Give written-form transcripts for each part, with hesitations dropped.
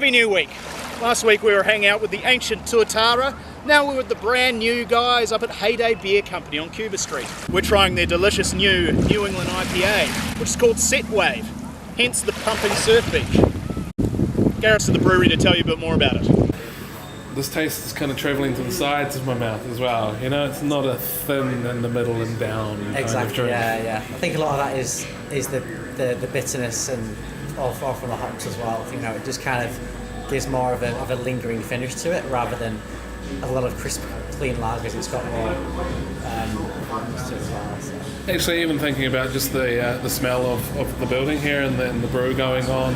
Happy New Week. Last week we were hanging out with the ancient Tuatara. Now we're with the brand new guys up at Heyday Beer Company on Cuba Street. We're trying their delicious new New England IPA, which is called Set Wave, hence the pumping surf beach. Garrett's to the brewery to tell you a bit more about it. This taste is kind of travelling to the sides of my mouth as well. You know, it's not a thin in the middle and down kind of drink. Yeah. I think a lot of that is the bitterness and all from the hops as well. You know, it just kind of gives more of a lingering finish to it rather than a lot of crisp, clean lagers. It's got more to it as well. So. Actually, even thinking about just the smell of the building here and the brew going on,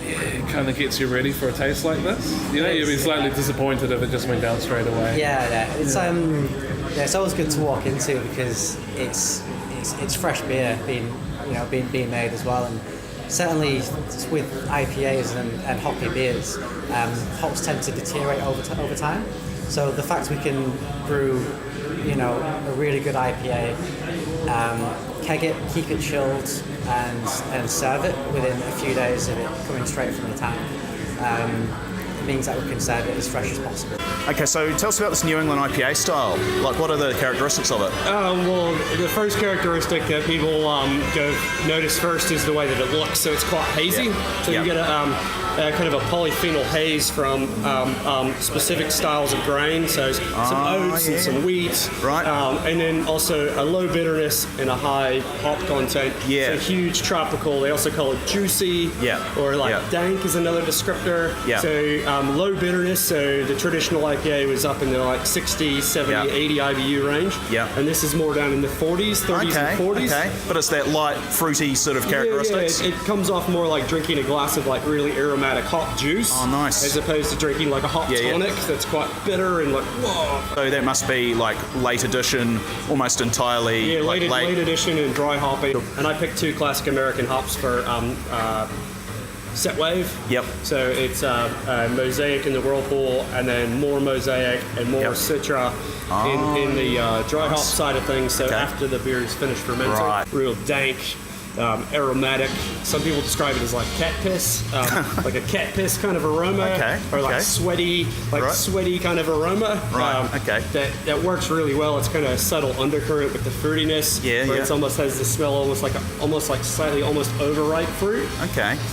it kind of gets you ready for a taste like this. You know, you'd be slightly disappointed if it just went down straight away. Yeah. It's always good to walk into because it's fresh beer being made as well, and certainly with IPAs and hoppy beers, hops tend to deteriorate over time. So the fact we can brew, a really good IPA, keg it, keep it chilled, and serve it within a few days of it coming straight from the tank, it means that we can serve it as fresh as possible. Okay, so tell us about this New England IPA style. Like, what are the characteristics of it? Well, the first characteristic that people notice first is the way that it looks. So it's quite hazy. Yeah. So you get a kind of a polyphenol haze from specific styles of grain. So some oats and some wheat. Right. And then also a low bitterness and a high hop content. Yeah. So huge tropical. They also call it juicy. Yeah. Or Yeah. dank is another descriptor. Yeah. So low bitterness. So the traditional IPA was up in the 60, 70, 80 IBU range. Yeah. And this is more down in the 40s, 30s and 40s. Okay. But it's that light, fruity sort of characteristics. Yeah, it comes off more like drinking a glass of really aromatic hop juice. Oh, nice. As opposed to drinking like a hop tonic that's quite bitter and whoa. So that must be late edition, almost entirely. Yeah, late edition and dry hopping. And I picked two classic American hops for Set Wave. Yep. So it's Mosaic in the Whirlpool, and then more Mosaic and more Citra in the dry hop side of things. So after the beer is finished fermenting, real dank, aromatic. Some people describe it as like cat piss, like a cat piss kind of aroma, or sweaty, sweaty kind of aroma. That works really well. It's kind of a subtle undercurrent with the fruitiness. It almost has the smell, almost like slightly overripe fruit.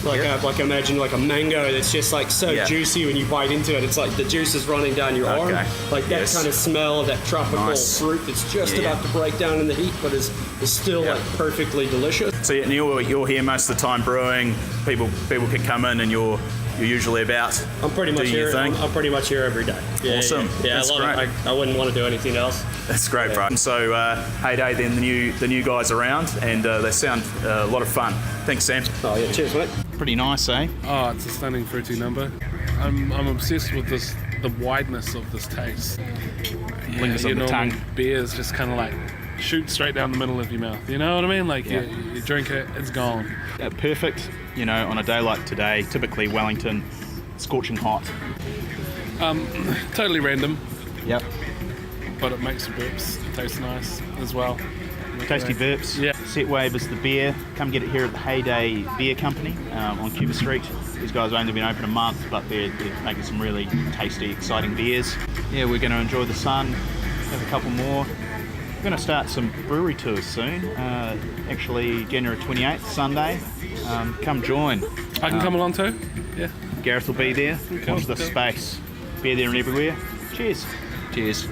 Like imagine like a mango that's just so juicy when you bite into it. It's like the juice is running down your arm. Like that kind of smell, that tropical fruit that's just about to break down in the heat, but is still perfectly delicious. So you're here most of the time brewing. People can come in, and you're usually about. I'm pretty much here. I'm pretty much here every day. Awesome. Yeah, That's I love great. it. I wouldn't want to do anything else. That's great, bro. And so Heyday, then the new guys around, and they sound a lot of fun. Thanks, Sam. Oh yeah, cheers, mate. Pretty nice, eh? Oh, it's a stunning fruity number. I'm obsessed with the wideness of this taste. Lingers on the tongue. Beers just kind of shoot straight down the middle of your mouth. You know what I mean? You drink it, it's gone. Perfect. On a day like today, typically Wellington, scorching hot. Totally random. Yep. But it makes the burps taste nice as well. Tasty burps. Yeah. Set Wave is the beer. Come get it here at the Heyday Beer Company on Cuba Street. These guys have only been open a month, but they're making some really tasty, exciting beers. Yeah, we're going to enjoy the sun, have a couple more. We're going to start some brewery tours soon. Actually, January 28th, Sunday. Come join. I can come along too? Yeah. Gareth will be there. Cool. Watch the space. Beer there and everywhere. Cheers. Cheers.